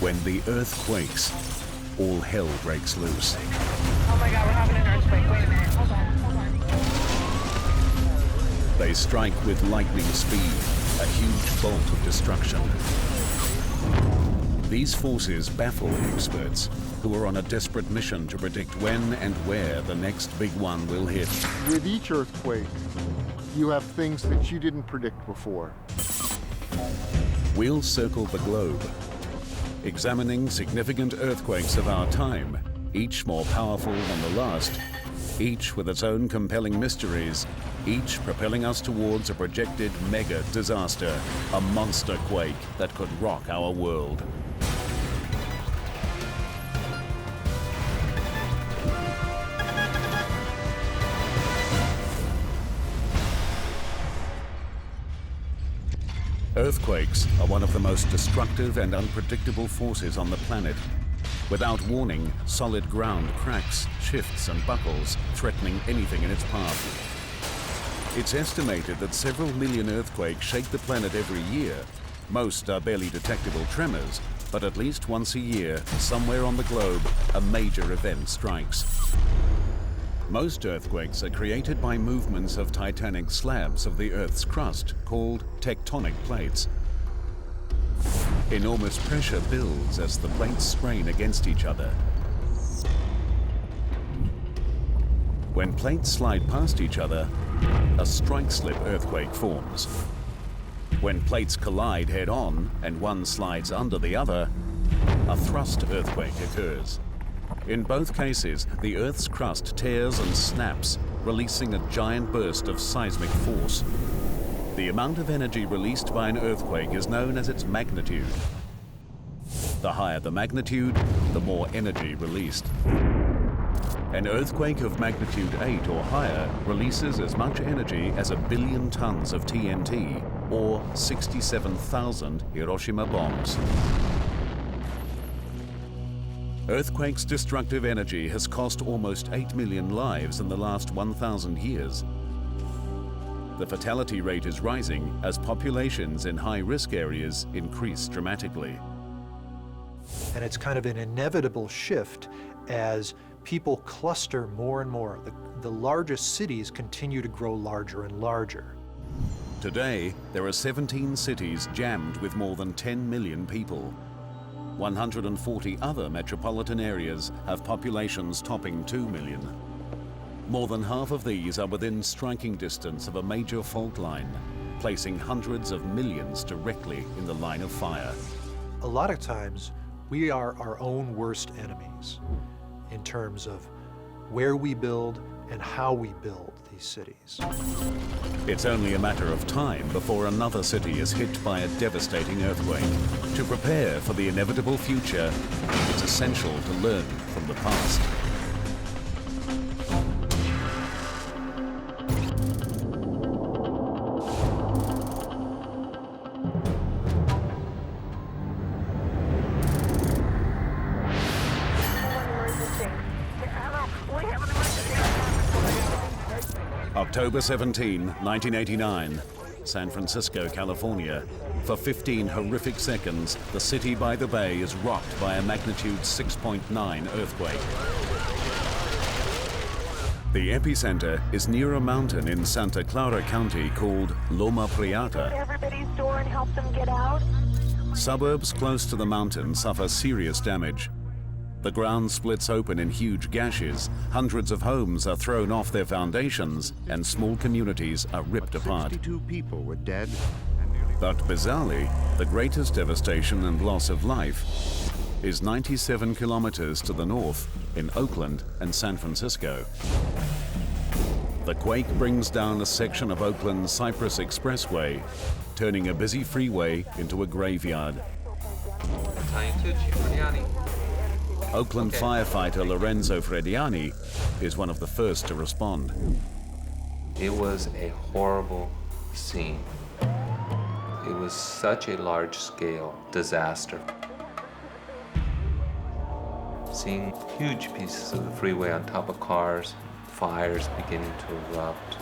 When the earth quakes, all hell breaks loose. Oh my God, we're having an earthquake. Wait a minute. Hold on. They strike with lightning speed, a huge bolt of destruction. These forces baffle experts who are on a desperate mission to predict when and where the next big one will hit. With each earthquake, you have things that you didn't predict before. We'll circle the globe, examining significant earthquakes of our time, each more powerful than the last, each with its own compelling mysteries, each propelling us towards a projected mega disaster, a monster quake that could rock our world. Earthquakes are one of the most destructive and unpredictable forces on the planet. Without warning, solid ground cracks, shifts and buckles, threatening anything in its path. It's estimated that several million earthquakes shake the planet every year. Most are barely detectable tremors, but at least once a year, somewhere on the globe, a major event strikes. Most earthquakes are created by movements of titanic slabs of the Earth's crust, called tectonic plates. Enormous pressure builds as the plates strain against each other. When plates slide past each other, a strike-slip earthquake forms. When plates collide head-on and one slides under the other, a thrust earthquake occurs. In both cases, the Earth's crust tears and snaps, releasing a giant burst of seismic force. The amount of energy released by an earthquake is known as its magnitude. The higher the magnitude, the more energy released. An earthquake of magnitude 8 or higher releases as much energy as 1 billion tons of TNT, or 67,000 Hiroshima bombs. Earthquakes' destructive energy has cost almost 8 million lives in the last 1,000 years. The fatality rate is rising as populations in high-risk areas increase dramatically. And it's kind of an inevitable shift as people cluster more and more. The largest cities continue to grow larger and larger. Today, there are 17 cities jammed with more than 10 million people. 140 other metropolitan areas have populations topping 2 million. More than half of these are within striking distance of a major fault line, placing hundreds of millions directly in the line of fire. A lot of times, we are our own worst enemies in terms of where we build and how we build these cities. It's only a matter of time before another city is hit by a devastating earthquake. To prepare for the inevitable future, it's essential to learn from the past. October 17, 1989, San Francisco, California. For 15 horrific seconds, the city by the bay is rocked by a magnitude 6.9 earthquake. The epicenter is near a mountain in Santa Clara County called Loma Prieta. Everybody's door and help them get out. Suburbs close to the mountain suffer serious damage. The ground splits open in huge gashes, hundreds of homes are thrown off their foundations, and small communities are ripped apart. 62 people were dead. But bizarrely, the greatest devastation and loss of life is 97 kilometers to the north in Oakland and San Francisco. The quake brings down a section of Oakland's Cypress Expressway, turning a busy freeway into a graveyard. Oakland firefighter Lorenzo Frediani is one of the first to respond. It was a horrible scene. It was such a large-scale disaster. Seeing huge pieces of the freeway on top of cars, fires beginning to erupt,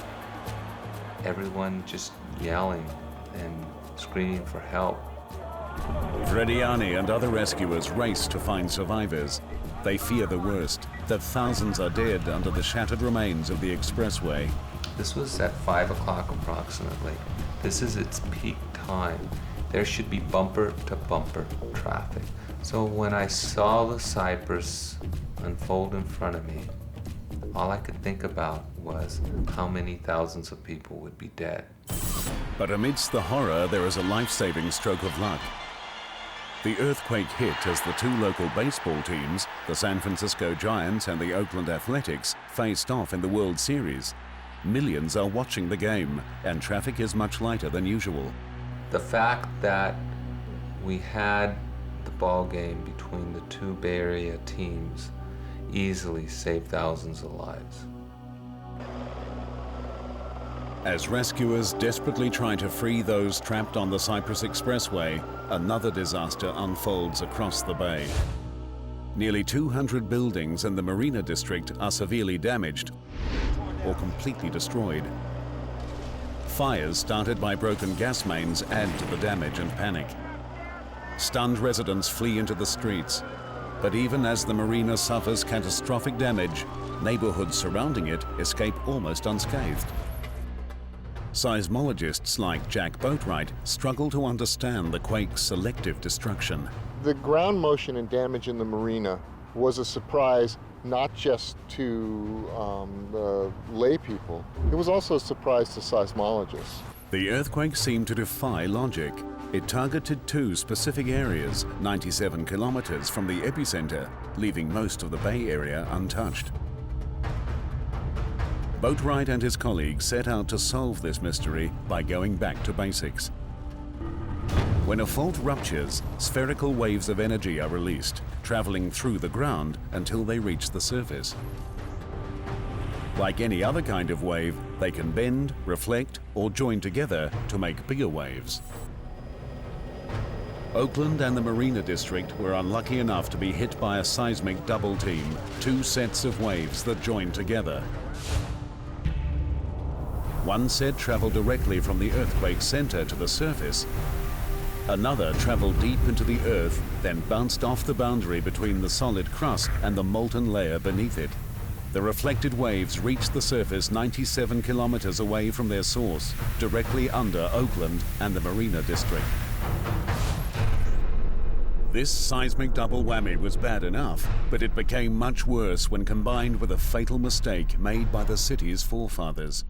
everyone just yelling and screaming for help. Frediani and other rescuers race to find survivors. They fear the worst, that thousands are dead under the shattered remains of the expressway. This was at 5 o'clock approximately. This is its peak time. There should be bumper-to-bumper traffic. So when I saw the Cypress unfold in front of me, all I could think about was how many thousands of people would be dead. But amidst the horror, there is a life-saving stroke of luck. The earthquake hit as the two local baseball teams, the San Francisco Giants and the Oakland Athletics, faced off in the World Series. Millions are watching the game, and traffic is much lighter than usual. The fact that we had the ball game between the two Bay Area teams easily saved thousands of lives. As rescuers desperately try to free those trapped on the Cypress Expressway, another disaster unfolds across the bay. Nearly 200 buildings in the Marina District are severely damaged or completely destroyed. Fires started by broken gas mains add to the damage and panic. Stunned residents flee into the streets. But even as the marina suffers catastrophic damage, neighborhoods surrounding it escape almost unscathed. Seismologists like Jack Boatwright struggle to understand the quake's selective destruction. The ground motion and damage in the marina was a surprise not just to the lay people, it was also a surprise to seismologists. The earthquake seemed to defy logic. It targeted two specific areas, 97 kilometers from the epicenter, leaving most of the Bay Area untouched. Boatwright and his colleagues set out to solve this mystery by going back to basics. When a fault ruptures, spherical waves of energy are released, traveling through the ground until they reach the surface. Like any other kind of wave, they can bend, reflect, or join together to make bigger waves. Oakland and the Marina District were unlucky enough to be hit by a seismic double team, two sets of waves that joined together. One set traveled directly from the earthquake center to the surface. Another traveled deep into the earth, then bounced off the boundary between the solid crust and the molten layer beneath it. The reflected waves reached the surface 97 kilometers away from their source, directly under Oakland and the Marina District. This seismic double whammy was bad enough, but it became much worse when combined with a fatal mistake made by the city's forefathers.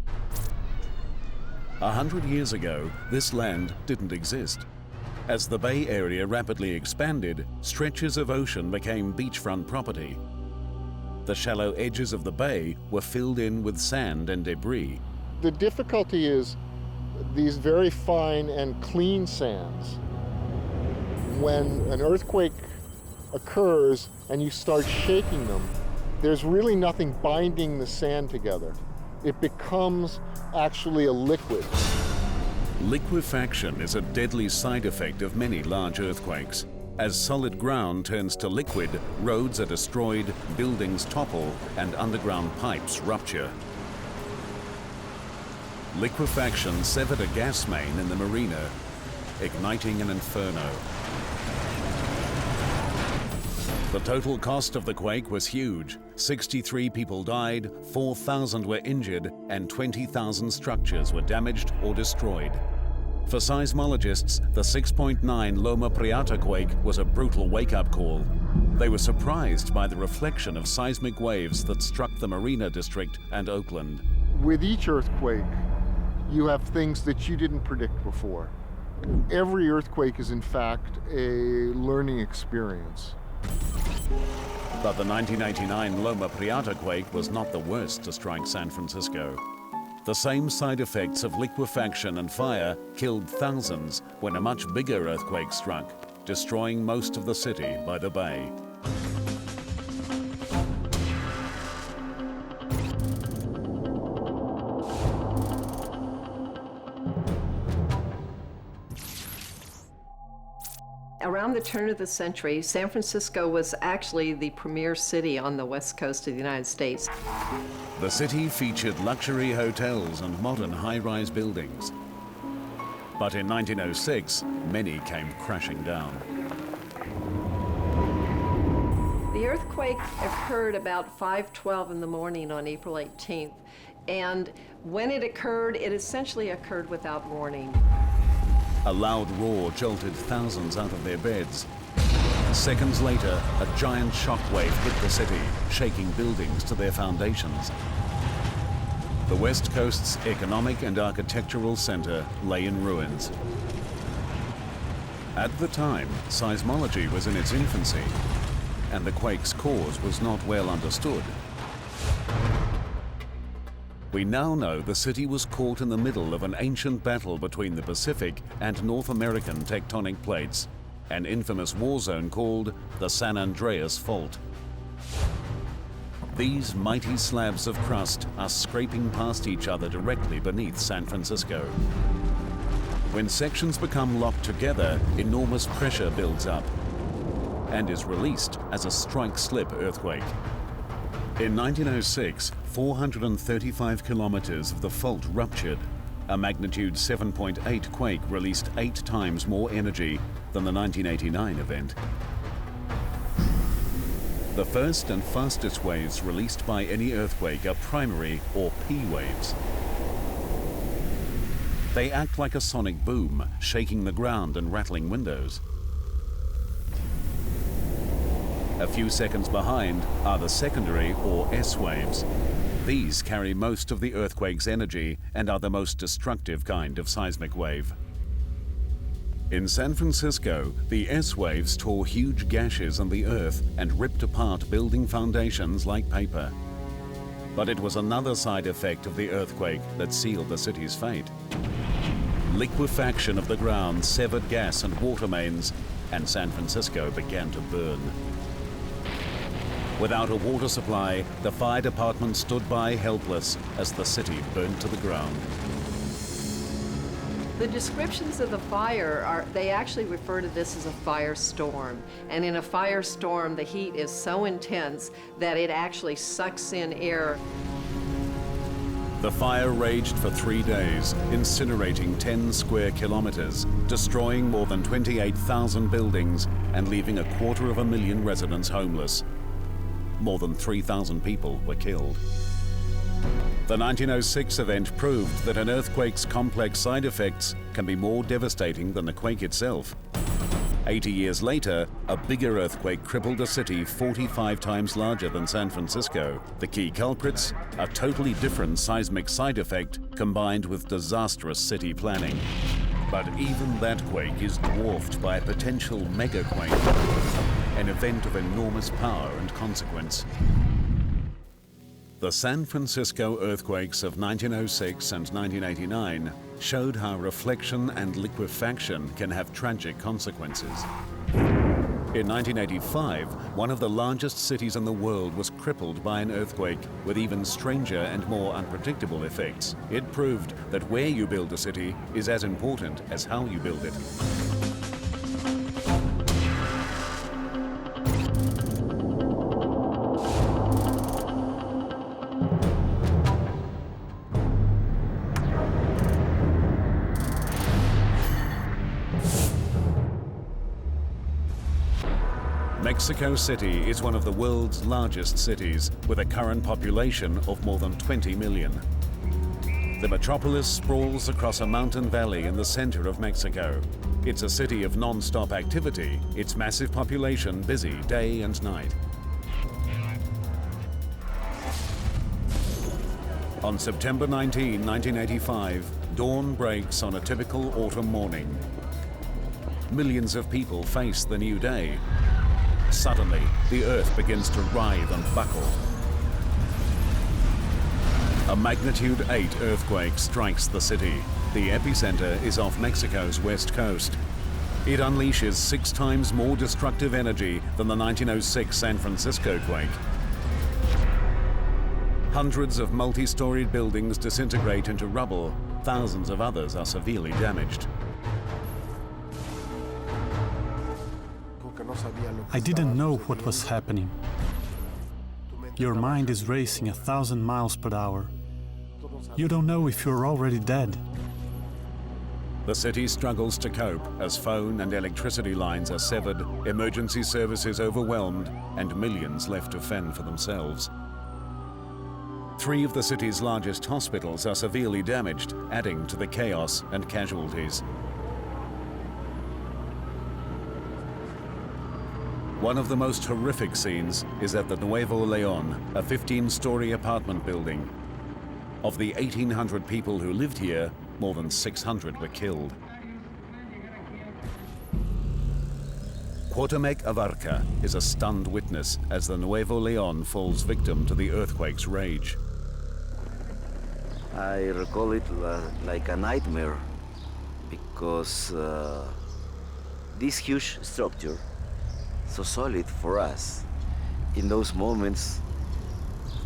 100 years ago, this land didn't exist. As the Bay Area rapidly expanded, stretches of ocean became beachfront property. The shallow edges of the bay were filled in with sand and debris. The difficulty is these very fine and clean sands. When an earthquake occurs and you start shaking them, there's really nothing binding the sand together. It becomes actually a liquid. Liquefaction is a deadly side effect of many large earthquakes. As solid ground turns to liquid, roads are destroyed, buildings topple, and underground pipes rupture. Liquefaction severed a gas main in the marina, igniting an inferno. The total cost of the quake was huge. 63 people died, 4,000 were injured, and 20,000 structures were damaged or destroyed. For seismologists, the 6.9 Loma Prieta quake was a brutal wake-up call. They were surprised by the reflection of seismic waves that struck the Marina District and Oakland. With each earthquake, you have things that you didn't predict before. Every earthquake is, in fact, a learning experience. But the 1989 Loma Prieta quake was not the worst to strike San Francisco. The same side effects of liquefaction and fire killed thousands when a much bigger earthquake struck, destroying most of the city by the bay. Around the turn of the century, San Francisco was actually the premier city on the west coast of the United States. The city featured luxury hotels and modern high-rise buildings. But in 1906, many came crashing down. The earthquake occurred about 5:12 in the morning on April 18th. And when it occurred, it essentially occurred without warning. A loud roar jolted thousands out of their beds. Seconds later, a giant shockwave hit the city, shaking buildings to their foundations. The West Coast's economic and architectural center lay in ruins. At the time, seismology was in its infancy, and the quake's cause was not well understood. We now know the city was caught in the middle of an ancient battle between the Pacific and North American tectonic plates, an infamous war zone called the San Andreas Fault. These mighty slabs of crust are scraping past each other directly beneath San Francisco. When sections become locked together, enormous pressure builds up and is released as a strike-slip earthquake. In 1906, 435 kilometers of the fault ruptured. A magnitude 7.8 quake released 8 times more energy than the 1989 event. The first and fastest waves released by any earthquake are primary or P waves. They act like a sonic boom, shaking the ground and rattling windows. A few seconds behind are the secondary or S waves. These carry most of the earthquake's energy and are the most destructive kind of seismic wave. In San Francisco, the S waves tore huge gashes in the earth and ripped apart building foundations like paper. But it was another side effect of the earthquake that sealed the city's fate. Liquefaction of the ground severed gas and water mains, and San Francisco began to burn. Without a water supply, the fire department stood by helpless as the city burned to the ground. The descriptions of the fire they actually refer to this as a firestorm. And in a firestorm, the heat is so intense that it actually sucks in air. The fire raged for 3 days, incinerating 10 square kilometers, destroying more than 28,000 buildings and leaving 250,000 residents homeless. More than 3,000 people were killed. The 1906 event proved that an earthquake's complex side effects can be more devastating than the quake itself. 80 years later, a bigger earthquake crippled a city 45 times larger than San Francisco. The key culprits, a totally different seismic side effect combined with disastrous city planning. But even that quake is dwarfed by a potential megaquake, an event of enormous power and consequence. The San Francisco earthquakes of 1906 and 1989 showed how reflection and liquefaction can have tragic consequences. In 1985, one of the largest cities in the world was crippled by an earthquake with even stranger and more unpredictable effects. It proved that where you build a city is as important as how you build it. Mexico City is one of the world's largest cities, with a current population of more than 20 million. The metropolis sprawls across a mountain valley in the center of Mexico. It's a city of non-stop activity, its massive population busy day and night. On September 19, 1985, dawn breaks on a typical autumn morning. Millions of people face the new day. Suddenly, the earth begins to writhe and buckle. A magnitude 8 earthquake strikes the city. The epicenter is off Mexico's west coast. It unleashes 6 times more destructive energy than the 1906 San Francisco quake. Hundreds of multi-storied buildings disintegrate into rubble. Thousands of others are severely damaged. I didn't know what was happening. Your mind is racing 1,000 miles per hour. You don't know if you're already dead. The city struggles to cope as phone and electricity lines are severed, emergency services overwhelmed, and millions left to fend for themselves. 3 of the city's largest hospitals are severely damaged, adding to the chaos and casualties. One of the most horrific scenes is at the Nuevo León, a 15-story apartment building. Of the 1,800 people who lived here, more than 600 were killed. Cuauhtémoc Abarca is a stunned witness as the Nuevo León falls victim to the earthquake's rage. I recall it like a nightmare because this huge structure, so solid for us, in those moments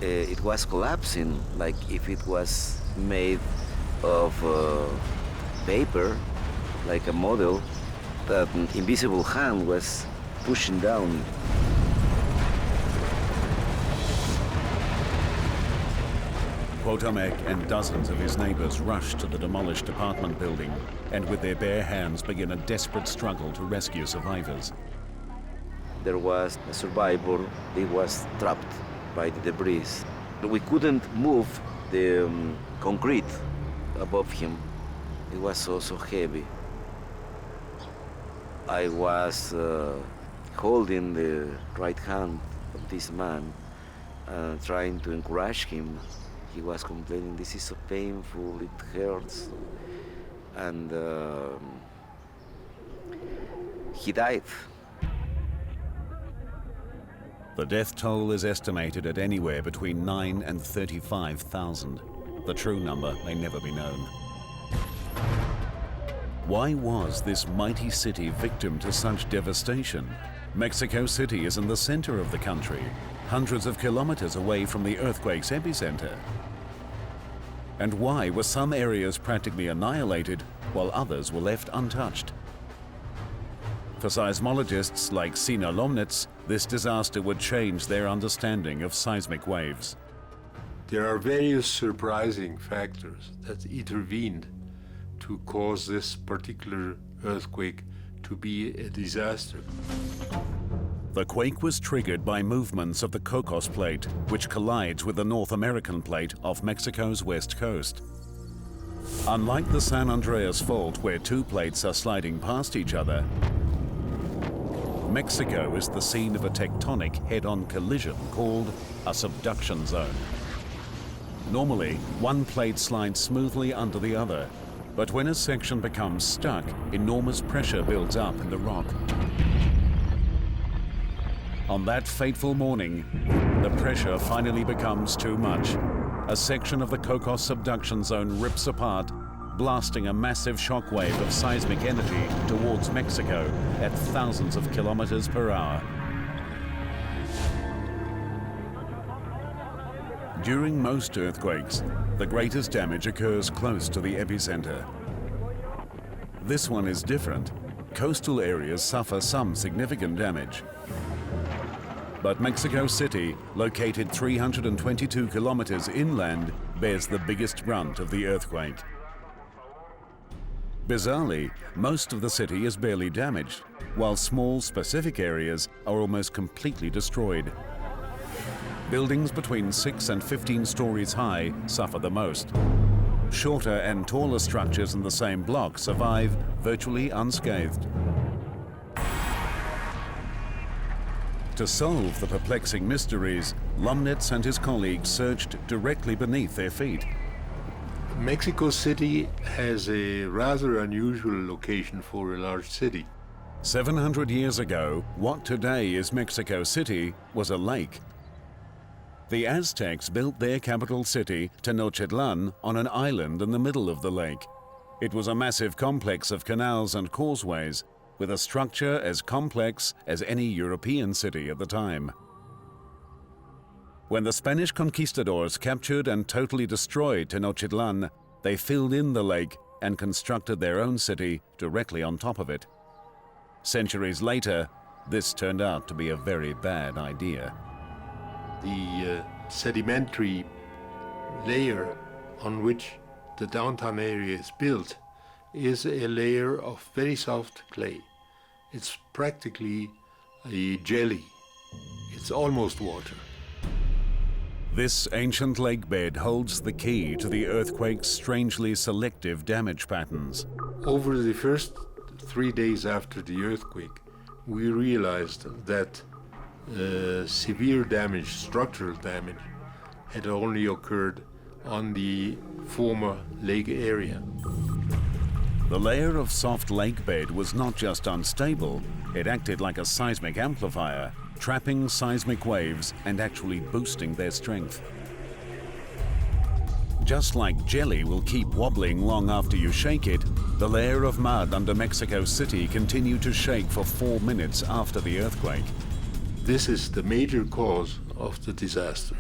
it was collapsing, like if it was made of paper, like a model that an invisible hand was pushing down. Cuauhtémoc and dozens of his neighbors rush to the demolished apartment building and with their bare hands begin a desperate struggle to rescue survivors. There was a survivor, he was trapped by the debris. We couldn't move the concrete above him. It was so heavy. I was holding the right hand of this man, trying to encourage him. He was complaining, "This is so painful, it hurts." And he died. The death toll is estimated at anywhere between 9 and 35,000. The true number may never be known. Why was this mighty city victim to such devastation? Mexico City is in the center of the country, hundreds of kilometers away from the earthquake's epicenter. And why were some areas practically annihilated while others were left untouched? For seismologists like Sina Lomnitz, this disaster would change their understanding of seismic waves. There are various surprising factors that intervened to cause this particular earthquake to be a disaster. The quake was triggered by movements of the Cocos Plate, which collides with the North American Plate off Mexico's west coast. Unlike the San Andreas Fault, where 2 plates are sliding past each other, Mexico is the scene of a tectonic head-on collision called a subduction zone. Normally, one plate slides smoothly under the other, but when a section becomes stuck, enormous pressure builds up in the rock. On that fateful morning, the pressure finally becomes too much. A section of the Cocos subduction zone rips apart, blasting a massive shockwave of seismic energy towards Mexico at thousands of kilometers per hour. During most earthquakes, the greatest damage occurs close to the epicenter. This one is different. Coastal areas suffer some significant damage. But Mexico City, located 322 kilometers inland, bears the biggest brunt of the earthquake. Bizarrely, most of the city is barely damaged, while small specific areas are almost completely destroyed. Buildings between 6 and 15 stories high suffer the most. Shorter and taller structures in the same block survive virtually unscathed. To solve the perplexing mysteries, Lomnitz and his colleagues searched directly beneath their feet. Mexico City has a rather unusual location for a large city. 700 years ago, what today is Mexico City was a lake. The Aztecs built their capital city, Tenochtitlan, on an island in the middle of the lake. It was a massive complex of canals and causeways, with a structure as complex as any European city at the time. When the Spanish conquistadors captured and totally destroyed Tenochtitlan, they filled in the lake and constructed their own city directly on top of it. Centuries later, this turned out to be a very bad idea. The sedimentary layer on which the downtown area is built is a layer of very soft clay. It's practically a jelly. It's almost water. This ancient lake bed holds the key to the earthquake's strangely selective damage patterns. Over the first 3 days after the earthquake, we realized that severe damage, structural damage, had only occurred on the former lake area. The layer of soft lake bed was not just unstable, it acted like a seismic amplifier, trapping seismic waves and actually boosting their strength. Just like jelly will keep wobbling long after you shake it, the layer of mud under Mexico City continued to shake for 4 minutes after the earthquake. This is the major cause of the disaster.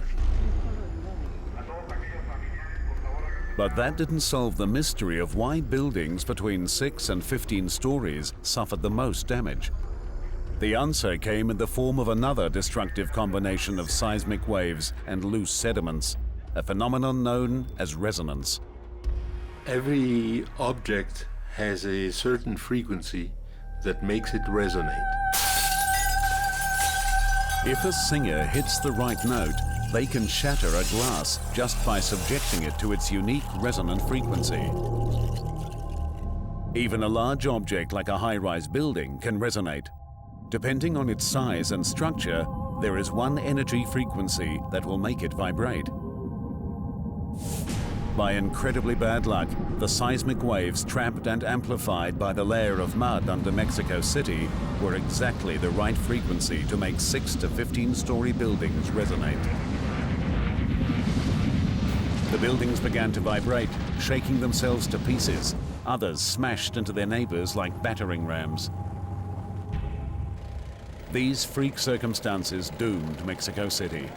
But that didn't solve the mystery of why buildings between 6 and 15 stories suffered the most damage. The answer came in the form of another destructive combination of seismic waves and loose sediments, a phenomenon known as resonance. Every object has a certain frequency that makes it resonate. If a singer hits the right note, they can shatter a glass just by subjecting it to its unique resonant frequency. Even a large object like a high-rise building can resonate. Depending on its size and structure, there is one energy frequency that will make it vibrate. By incredibly bad luck, the seismic waves trapped and amplified by the layer of mud under Mexico City were exactly the right frequency to make 6 to 15-story buildings resonate. The buildings began to vibrate, shaking themselves to pieces. Others smashed into their neighbors like battering rams. These freak circumstances doomed Mexico City.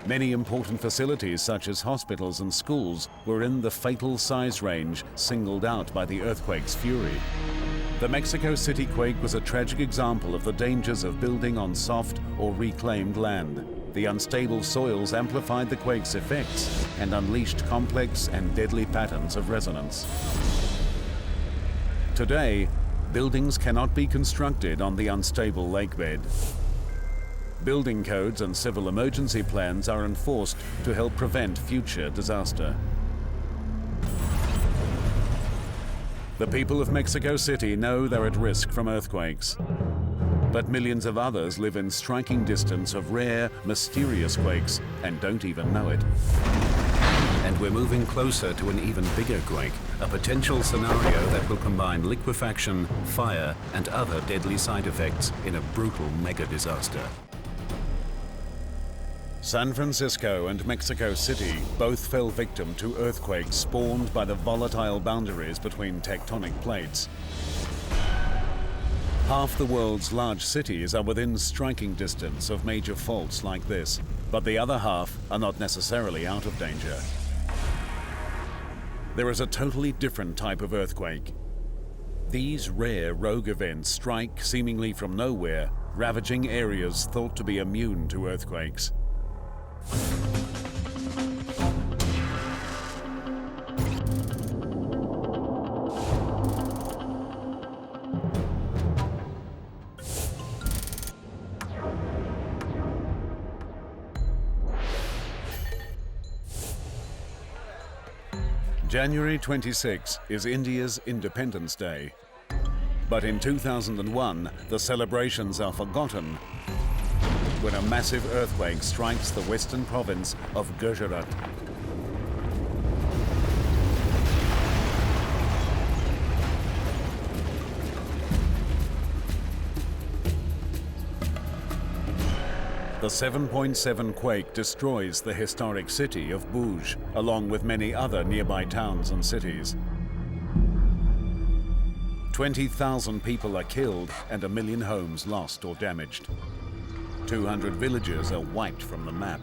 Many important facilities such as hospitals and schools were in the fatal size range singled out by the earthquake's fury. The Mexico City quake was a tragic example of the dangers of building on soft or reclaimed land. The unstable soils amplified the quake's effects and unleashed complex and deadly patterns of resonance. Today, buildings cannot be constructed on the unstable lakebed. Building codes and civil emergency plans are enforced to help prevent future disaster. The people of Mexico City know they're at risk from earthquakes, but millions of others live in striking distance of rare, mysterious quakes and don't even know it. And we're moving closer to an even bigger quake, a potential scenario that will combine liquefaction, fire, and other deadly side effects in a brutal mega disaster. San Francisco and Mexico City both fell victim to earthquakes spawned by the volatile boundaries between tectonic plates. Half the world's large cities are within striking distance of major faults like this, but the other half are not necessarily out of danger. There is a totally different type of earthquake. These rare rogue events strike seemingly from nowhere, ravaging areas thought to be immune to earthquakes. January 26 is India's Independence Day. But in 2001, the celebrations are forgotten when a massive earthquake strikes the western province of Gujarat. The 7.7 quake destroys the historic city of Bhuj, along with many other nearby towns and cities. 20,000 people are killed and 1 million homes lost or damaged. 200 villages are wiped from the map.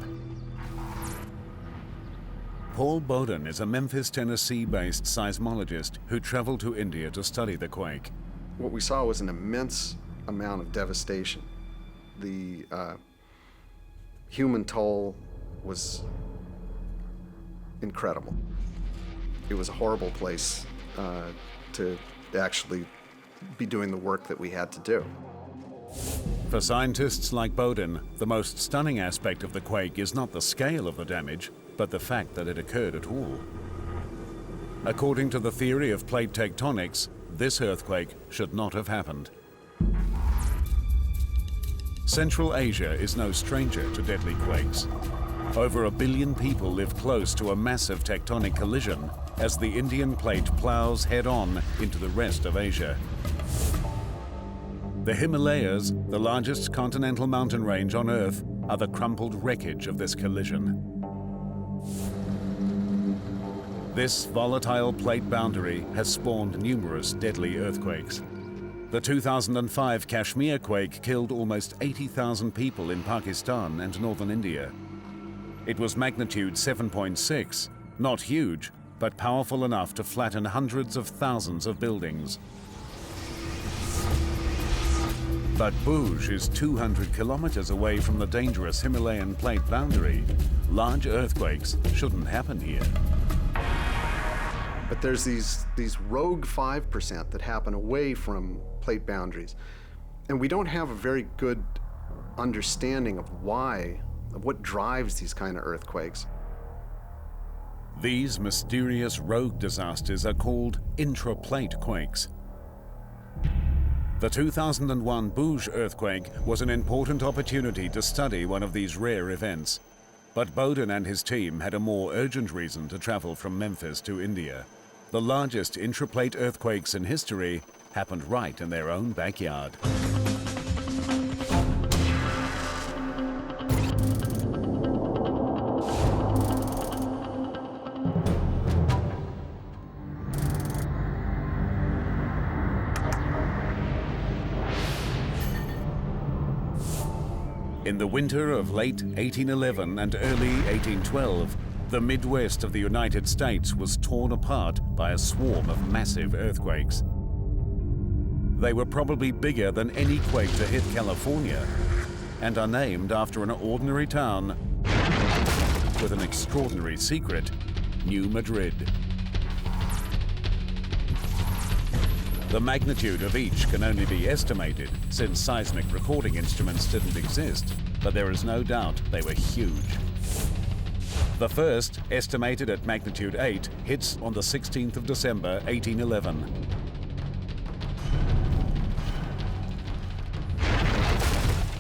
Paul Bowden is a Memphis, Tennessee-based seismologist who traveled to India to study the quake. What we saw was an immense amount of devastation. The human toll was incredible. It was a horrible place to actually be doing the work that we had to do. For scientists like Bowden, the most stunning aspect of the quake is not the scale of the damage, but the fact that it occurred at all. According to the theory of plate tectonics, this earthquake should not have happened. Central Asia is no stranger to deadly quakes. Over 1 billion people live close to a massive tectonic collision as the Indian plate plows head-on into the rest of Asia. The Himalayas, the largest continental mountain range on Earth, are the crumpled wreckage of this collision. This volatile plate boundary has spawned numerous deadly earthquakes. The 2005 Kashmir quake killed almost 80,000 people in Pakistan and northern India. It was magnitude 7.6, not huge, but powerful enough to flatten hundreds of thousands of buildings. But Bhuj is 200 kilometers away from the dangerous Himalayan plate boundary. Large earthquakes shouldn't happen here. But there's these rogue 5% that happen away from plate boundaries. And we don't have a very good understanding of what drives these kind of earthquakes. These mysterious rogue disasters are called intraplate quakes. The 2001 Bhuj earthquake was an important opportunity to study one of these rare events. But Bowden and his team had a more urgent reason to travel from Memphis to India. The largest intraplate earthquakes in history happened right in their own backyard. In the winter of late 1811 and early 1812, the Midwest of the United States was torn apart by a swarm of massive earthquakes. They were probably bigger than any quake to hit California and are named after an ordinary town with an extraordinary secret, New Madrid. The magnitude of each can only be estimated since seismic recording instruments didn't exist, but there is no doubt they were huge. The first, estimated at magnitude 8, hits on the 16th of December, 1811.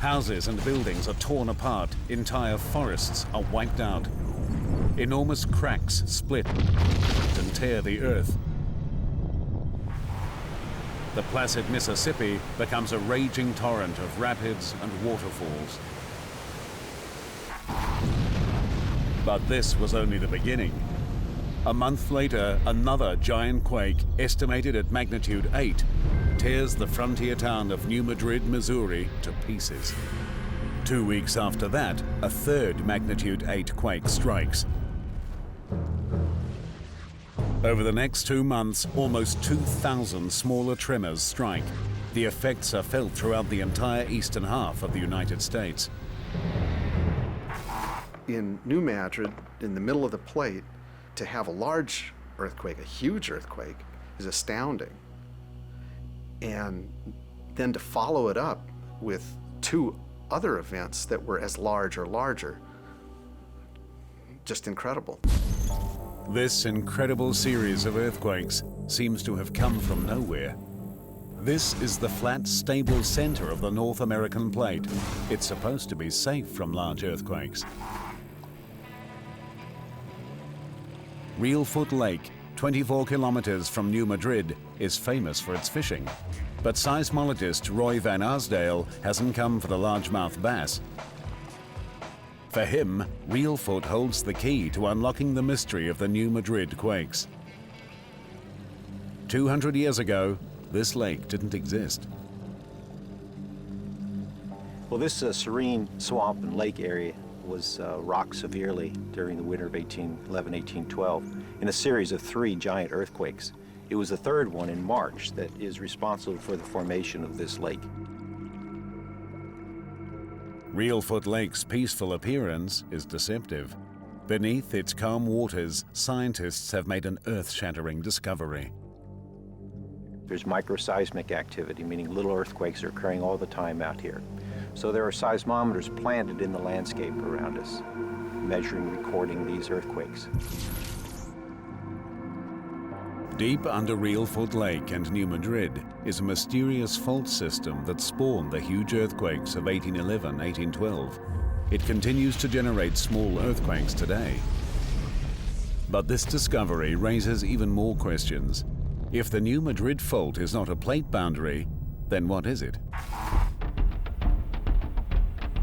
Houses and buildings are torn apart, entire forests are wiped out. Enormous cracks split and tear the earth. The placid Mississippi becomes a raging torrent of rapids and waterfalls. But this was only the beginning. A month later, another giant quake, estimated at magnitude 8, tears the frontier town of New Madrid, Missouri, to pieces. 2 weeks after that, a third magnitude 8 quake strikes. Over the next 2 months, almost 2,000 smaller tremors strike. The effects are felt throughout the entire eastern half of the United States. In New Madrid, in the middle of the plate, to have a large earthquake, a huge earthquake, is astounding. And then to follow it up with 2 other events that were as large or larger, just incredible. This incredible series of earthquakes seems to have come from nowhere. This is the flat, stable center of the North American plate. It's supposed to be safe from large earthquakes. Reelfoot Lake, 24 kilometers from New Madrid, is famous for its fishing. But seismologist Roy Van Arsdale hasn't come for the largemouth bass. For him, Reelfoot holds the key to unlocking the mystery of the New Madrid quakes. 200 years ago, this lake didn't exist. Well, this serene swamp and lake area was rocked severely during the winter of 1811-1812 in a series of 3 giant earthquakes. It was the third one in March that is responsible for the formation of this lake. Reelfoot Lake's peaceful appearance is deceptive. Beneath its calm waters, scientists have made an earth-shattering discovery. There's microseismic activity, meaning little earthquakes are occurring all the time out here. So there are seismometers planted in the landscape around us, measuring, recording these earthquakes. Deep under Real Foot Lake and New Madrid is a mysterious fault system that spawned the huge earthquakes of 1811, 1812. It continues to generate small earthquakes today. But this discovery raises even more questions. If the New Madrid fault is not a plate boundary, then what is it?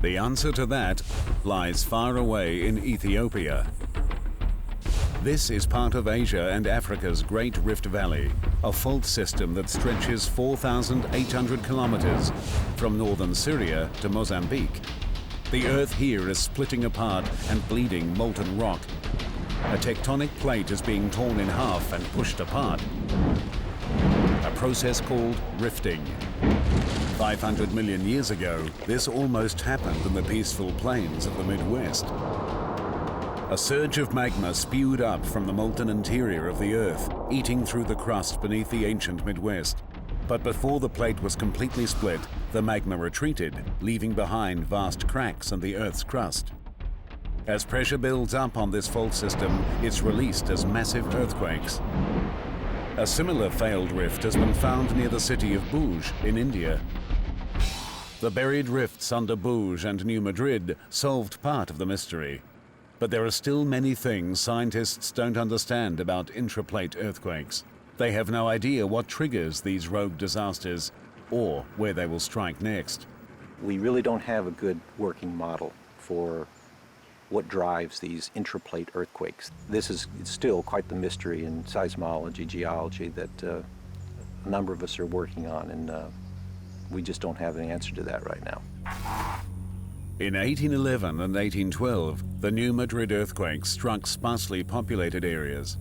The answer to that lies far away in Ethiopia. This is part of Asia and Africa's Great Rift Valley, a fault system that stretches 4,800 kilometers from northern Syria to Mozambique. The earth here is splitting apart and bleeding molten rock. A tectonic plate is being torn in half and pushed apart, a process called rifting. 500 million years ago, this almost happened in the peaceful plains of the Midwest. A surge of magma spewed up from the molten interior of the Earth, eating through the crust beneath the ancient Midwest. But before the plate was completely split, the magma retreated, leaving behind vast cracks in the Earth's crust. As pressure builds up on this fault system, it's released as massive earthquakes. A similar failed rift has been found near the city of Bhuj in India. The buried rifts under Bhuj and New Madrid solved part of the mystery. But there are still many things scientists don't understand about intraplate earthquakes. They have no idea what triggers these rogue disasters or where they will strike next. We really don't have a good working model for what drives these intraplate earthquakes. This is still quite the mystery in seismology, geology that a number of us are working on, and we just don't have an answer to that right now. In 1811 and 1812, the New Madrid earthquakes struck sparsely populated areas.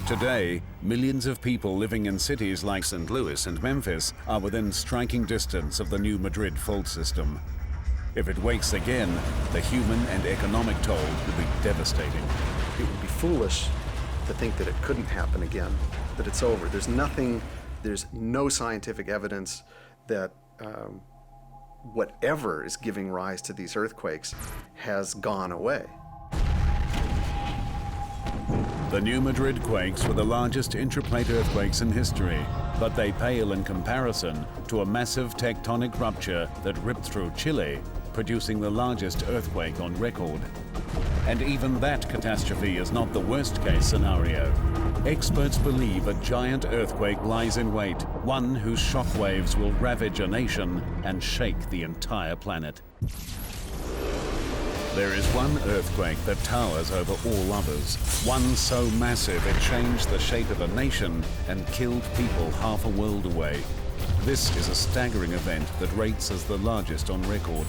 Today, millions of people living in cities like St. Louis and Memphis are within striking distance of the New Madrid fault system. If it wakes again, the human and economic toll will be devastating. It would be foolish to think that it couldn't happen again, that it's over. There's no scientific evidence that whatever is giving rise to these earthquakes has gone away. The New Madrid quakes were the largest intraplate earthquakes in history, but they pale in comparison to a massive tectonic rupture that ripped through Chile, producing the largest earthquake on record. And even that catastrophe is not the worst-case scenario. Experts believe a giant earthquake lies in wait, one whose shockwaves will ravage a nation and shake the entire planet. There is one earthquake that towers over all others, one so massive it changed the shape of a nation and killed people half a world away. This is a staggering event that rates as the largest on record.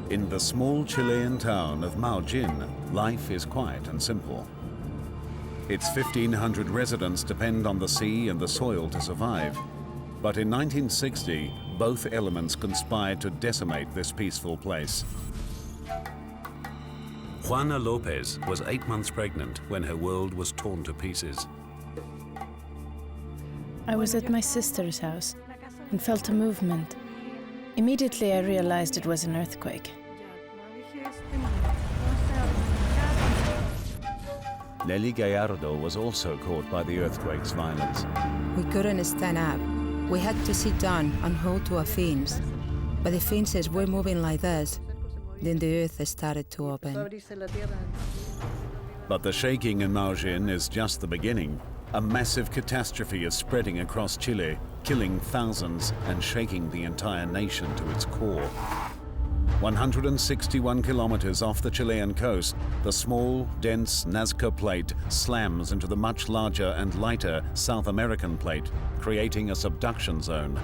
In the small Chilean town of Madrid, life is quiet and simple. Its 1,500 residents depend on the sea and the soil to survive. But in 1960, both elements conspired to decimate this peaceful place. Juana Lopez was 8 months pregnant when her world was torn to pieces. I was at my sister's house and felt a movement. Immediately I realized it was an earthquake. Nelly Gallardo was also caught by the earthquake's violence. We couldn't stand up. We had to sit down and hold to our fins. But the fins were moving like this. Then the earth started to open. But the shaking in Madrid is just the beginning. A massive catastrophe is spreading across Chile, killing thousands and shaking the entire nation to its core. 161 kilometers off the Chilean coast, the small, dense Nazca plate slams into the much larger and lighter South American plate, creating a subduction zone.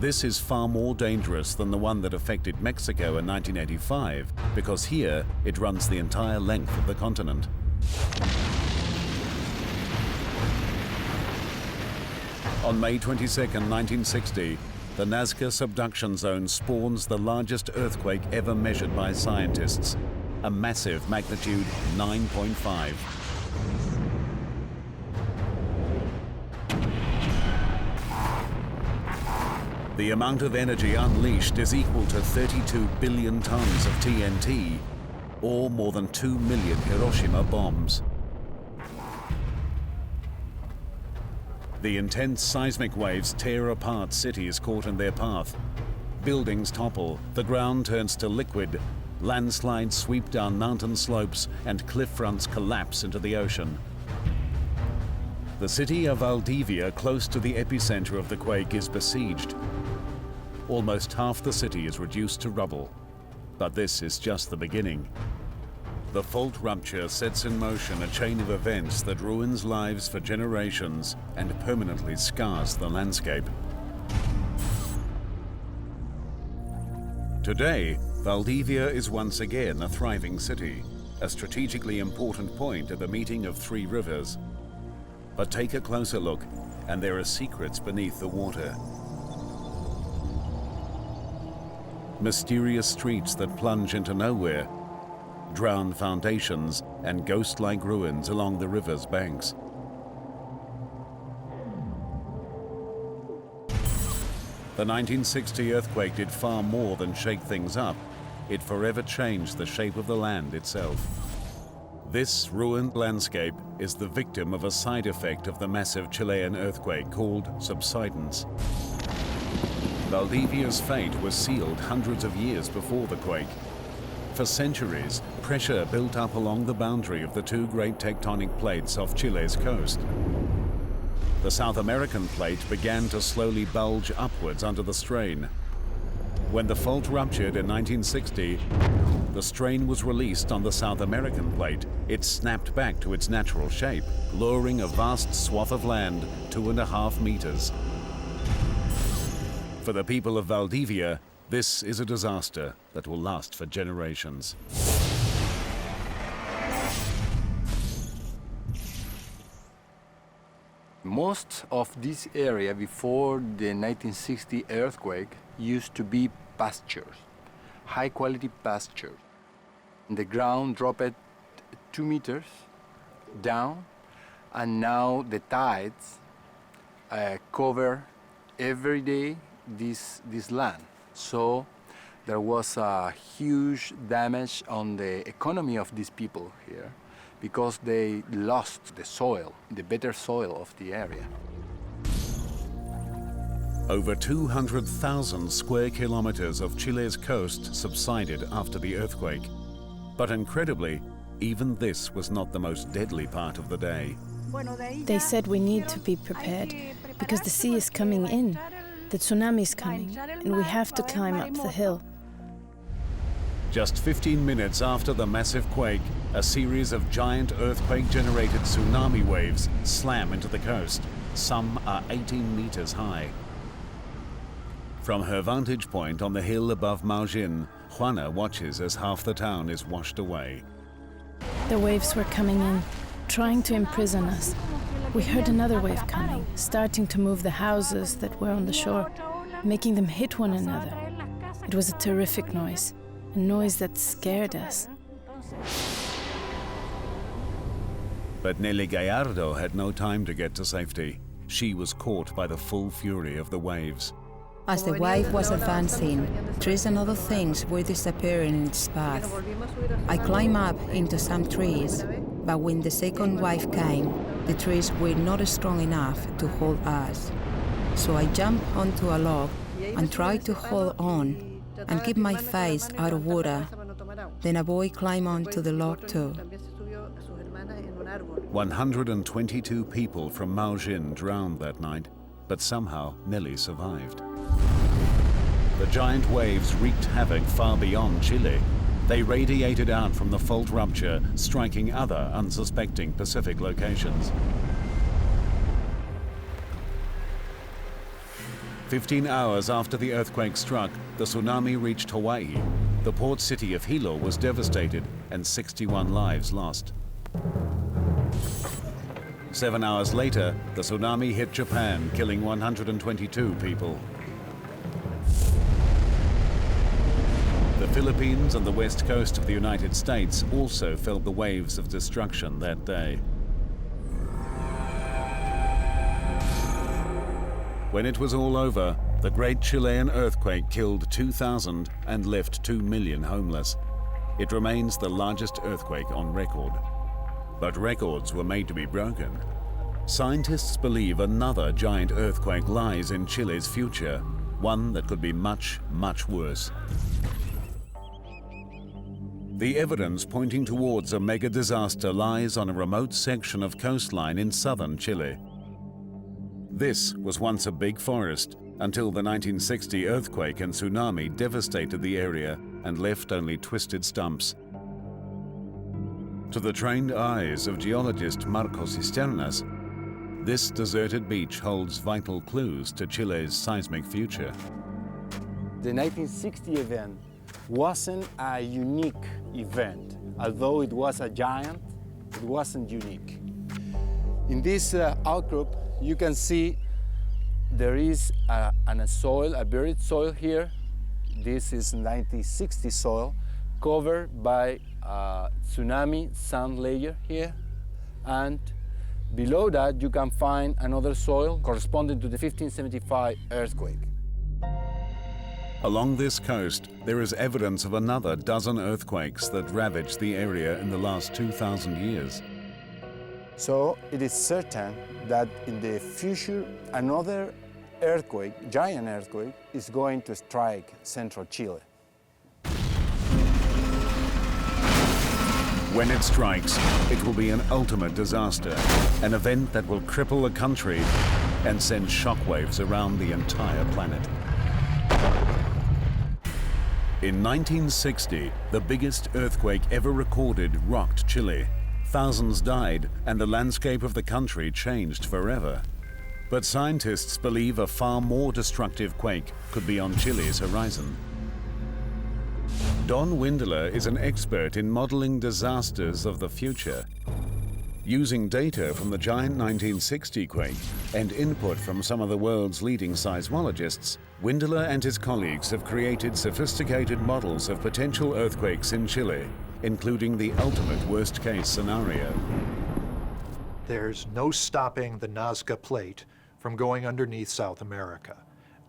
This is far more dangerous than the one that affected Mexico in 1985, because here it runs the entire length of the continent. On May 22, 1960, the Nazca subduction zone spawns the largest earthquake ever measured by scientists, a massive magnitude 9.5. The amount of energy unleashed is equal to 32 billion tons of TNT, or more than 2 million Hiroshima bombs. The intense seismic waves tear apart cities caught in their path. Buildings topple, the ground turns to liquid, landslides sweep down mountain slopes, and cliff fronts collapse into the ocean. The city of Valdivia, close to the epicenter of the quake, is besieged. Almost half the city is reduced to rubble. But this is just the beginning. The fault rupture sets in motion a chain of events that ruins lives for generations and permanently scars the landscape. Today, Valdivia is once again a thriving city, a strategically important point at the meeting of three rivers. But take a closer look, and there are secrets beneath the water. Mysterious streets that plunge into nowhere, drowned foundations, and ghost-like ruins along the river's banks. The 1960 earthquake did far more than shake things up. It forever changed the shape of the land itself. This ruined landscape is the victim of a side effect of the massive Chilean earthquake called subsidence. Valdivia's fate was sealed hundreds of years before the quake. For centuries, pressure built up along the boundary of the two great tectonic plates off Chile's coast. The South American plate began to slowly bulge upwards under the strain. When the fault ruptured in 1960, the strain was released on the South American plate. It snapped back to its natural shape, lowering a vast swath of land 2.5 meters. For the people of Valdivia, this is a disaster that will last for generations. Most of this area before the 1960 earthquake used to be pastures, high-quality pastures. The ground dropped 2 meters down, and now the tides cover every day this land. So there was a huge damage on the economy of these people here because they lost the soil, the better soil of the area. Over 200,000 square kilometers of Chile's coast subsided after the earthquake. But incredibly, even this was not the most deadly part of the day. They said we need to be prepared because the sea is coming in. The tsunami is coming, and we have to climb up the hill. Just 15 minutes after the massive quake, a series of giant earthquake-generated tsunami waves slam into the coast. Some are 18 meters high. From her vantage point on the hill above Maujin, Juana watches as half the town is washed away. The waves were coming in, trying to imprison us. We heard another wave coming, starting to move the houses that were on the shore, making them hit one another. It was a terrific noise, a noise that scared us. But Nelly Gallardo had no time to get to safety. She was caught by the full fury of the waves. As the wave was advancing, trees and other things were disappearing in its path. I climbed up into some trees, but when the second wave came, the trees were not strong enough to hold us. So I jumped onto a log and tried to hold on and keep my face out of water. Then a boy climbed onto the log too. 122 people from Maujin drowned that night, but somehow Nelly survived. The giant waves wreaked havoc far beyond Chile. They radiated out from the fault rupture, striking other unsuspecting Pacific locations. 15 hours after the earthquake struck, the tsunami reached Hawaii. The port city of Hilo was devastated and 61 lives lost. 7 hours later, the tsunami hit Japan, killing 122 people. The Philippines and the west coast of the United States also felt the waves of destruction that day. When it was all over, the great Chilean earthquake killed 2,000 and left 2 million homeless. It remains the largest earthquake on record. But records were made to be broken. Scientists believe another giant earthquake lies in Chile's future, one that could be much, much worse. The evidence pointing towards a mega disaster lies on a remote section of coastline in southern Chile. This was once a big forest until the 1960 earthquake and tsunami devastated the area and left only twisted stumps. To the trained eyes of geologist Marco Cisternas, this deserted beach holds vital clues to Chile's seismic future. The 1960 event wasn't a unique event. Although it was a giant, it wasn't unique. In this outcrop, you can see there is a buried soil here. This is 1960 soil, covered by a tsunami sand layer here. And below that, you can find another soil corresponding to the 1575 earthquake. Along this coast, there is evidence of another dozen earthquakes that ravaged the area in the last 2,000 years. So it is certain that in the future, another earthquake, giant earthquake, is going to strike central Chile. When it strikes, it will be an ultimate disaster, an event that will cripple a country and send shockwaves around the entire planet. In 1960, the biggest earthquake ever recorded rocked Chile. Thousands died, and the landscape of the country changed forever. But scientists believe a far more destructive quake could be on Chile's horizon. Don Windeler is an expert in modeling disasters of the future. Using data from the giant 1960 quake and input from some of the world's leading seismologists, Windeler and his colleagues have created sophisticated models of potential earthquakes in Chile, including the ultimate worst-case scenario. There's no stopping the Nazca Plate from going underneath South America.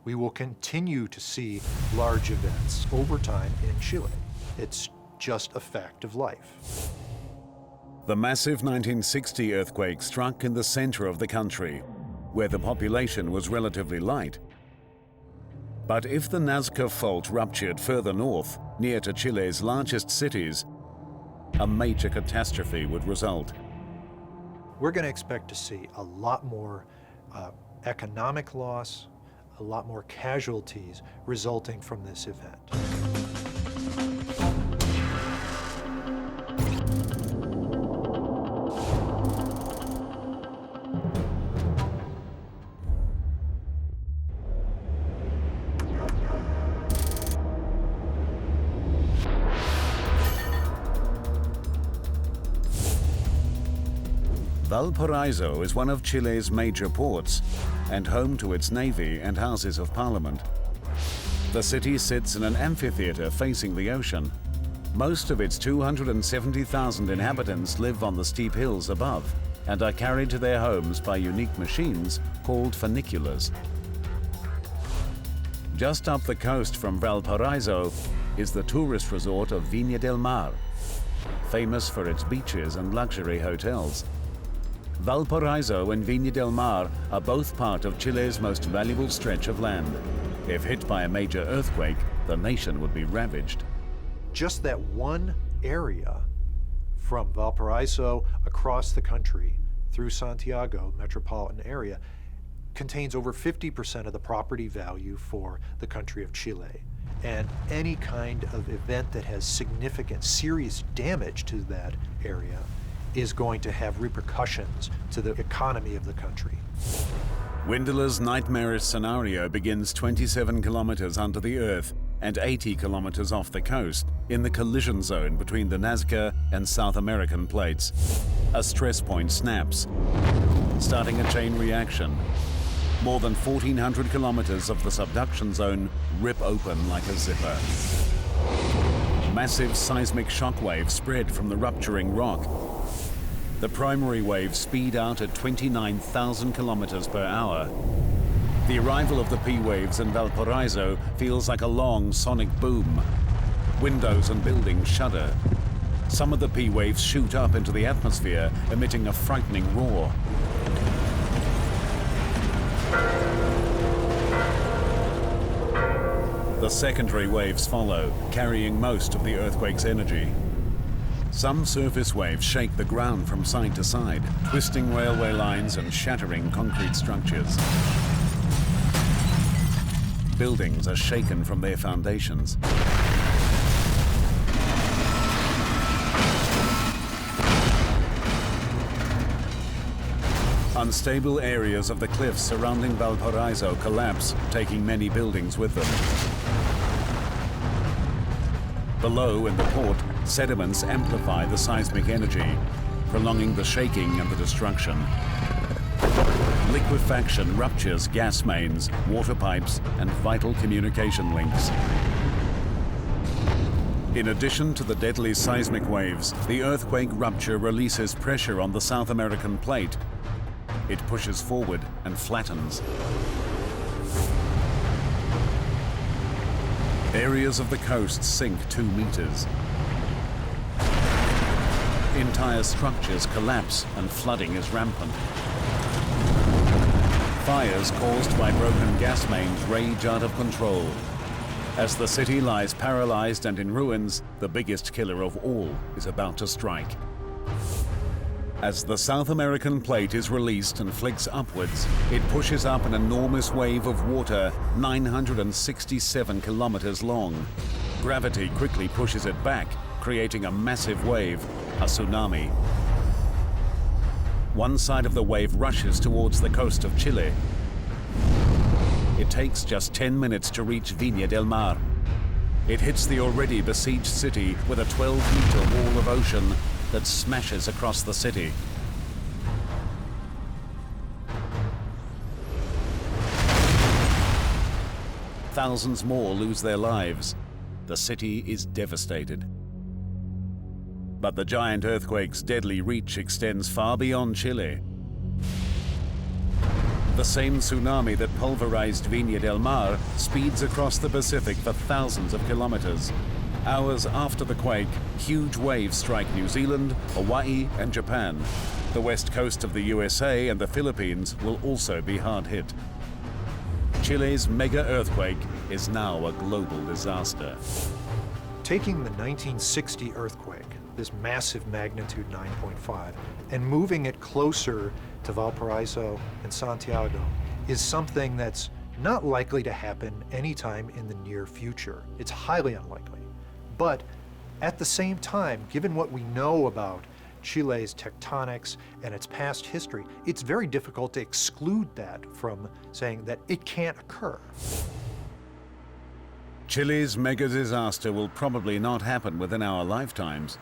We will continue to see large events over time in Chile. It's just a fact of life. The massive 1960 earthquake struck in the center of the country, where the population was relatively light. But if the Nazca Fault ruptured further north, near to Chile's largest cities, a major catastrophe would result. We're going to expect to see a lot more economic loss, a lot more casualties resulting from this event. Valparaiso is one of Chile's major ports and home to its navy and houses of parliament. The city sits in an amphitheater facing the ocean. Most of its 270,000 inhabitants live on the steep hills above and are carried to their homes by unique machines called funiculars. Just up the coast from Valparaiso is the tourist resort of Viña del Mar, famous for its beaches and luxury hotels. Valparaiso and Viña del Mar are both part of Chile's most valuable stretch of land. If hit by a major earthquake, the nation would be ravaged. Just that one area from Valparaiso across the country through Santiago metropolitan area contains over 50% of the property value for the country of Chile. And any kind of event that has significant, serious damage to that area is going to have repercussions to the economy of the country. Windeler's nightmarish scenario begins 27 kilometers under the earth and 80 kilometers off the coast, in the collision zone between the Nazca and South American plates. A stress point snaps. starting a chain reaction. More than 1,400 kilometers of the subduction zone rip open like a zipper. Massive seismic shock waves spread from the rupturing rock. The primary waves speed out at 29,000 kilometers per hour. The arrival of the P waves in Valparaiso feels like a long sonic boom. Windows and buildings shudder. Some of the P waves shoot up into the atmosphere, emitting a frightening roar. The secondary waves follow, carrying most of the earthquake's energy. Some surface waves shake the ground from side to side, twisting railway lines and shattering concrete structures. Buildings are shaken from their foundations. Unstable areas of the cliffs surrounding Valparaiso collapse, taking many buildings with them. Below, in the port, sediments amplify the seismic energy, prolonging the shaking and the destruction. Liquefaction ruptures gas mains, water pipes, and vital communication links. In addition to the deadly seismic waves, the earthquake rupture releases pressure on the South American plate. It pushes forward and flattens. Areas of the coast sink 2 meters. Entire structures collapse and flooding is rampant. Fires caused by broken gas mains rage out of control. As the city lies paralyzed and in ruins, the biggest killer of all is about to strike. As the South American plate is released and flicks upwards, it pushes up an enormous wave of water 967 kilometers long. Gravity quickly pushes it back, creating a massive wave, a tsunami. One side of the wave rushes towards the coast of Chile. It takes just 10 minutes to reach Viña del Mar. It hits the already besieged city with a 12-meter wall of ocean that smashes across the city. Thousands more lose their lives. The city is devastated. But the giant earthquake's deadly reach extends far beyond Chile. The same tsunami that pulverized Viña del Mar speeds across the Pacific for thousands of kilometers. Hours after the quake, huge waves strike New Zealand, Hawaii, and Japan. The west coast of the USA and the Philippines will also be hard hit. Chile's mega earthquake is now a global disaster. Taking the 1960 earthquake, this massive magnitude 9.5, and moving it closer to Valparaiso and Santiago is something that's not likely to happen anytime in the near future. It's highly unlikely. But at the same time, given what we know about Chile's tectonics and its past history, it's very difficult to exclude that from saying that it can't occur. Chile's mega disaster will probably not happen within our lifetimes,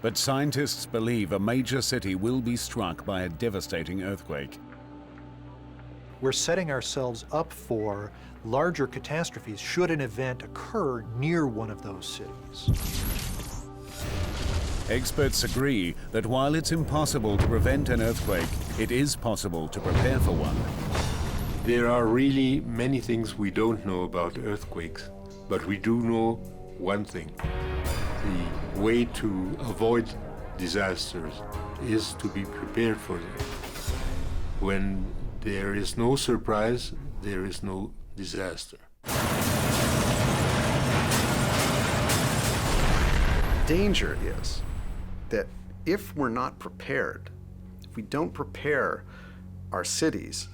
but scientists believe a major city will be struck by a devastating earthquake. We're setting ourselves up for larger catastrophes should an event occur near one of those cities. Experts agree that while it's impossible to prevent an earthquake, it is possible to prepare for one. There are really many things we don't know about earthquakes, but we do know one thing. The way to avoid disasters is to be prepared for them. When there is no surprise, there is no disaster. Danger is that if we're not prepared, if we don't prepare our cities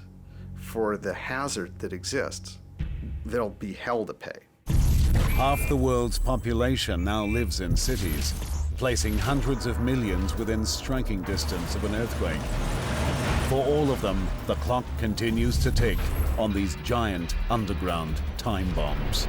for the hazard that exists, there'll be hell to pay. Half the world's population now lives in cities, placing hundreds of millions within striking distance of an earthquake. For all of them, the clock continues to tick on these giant underground time bombs.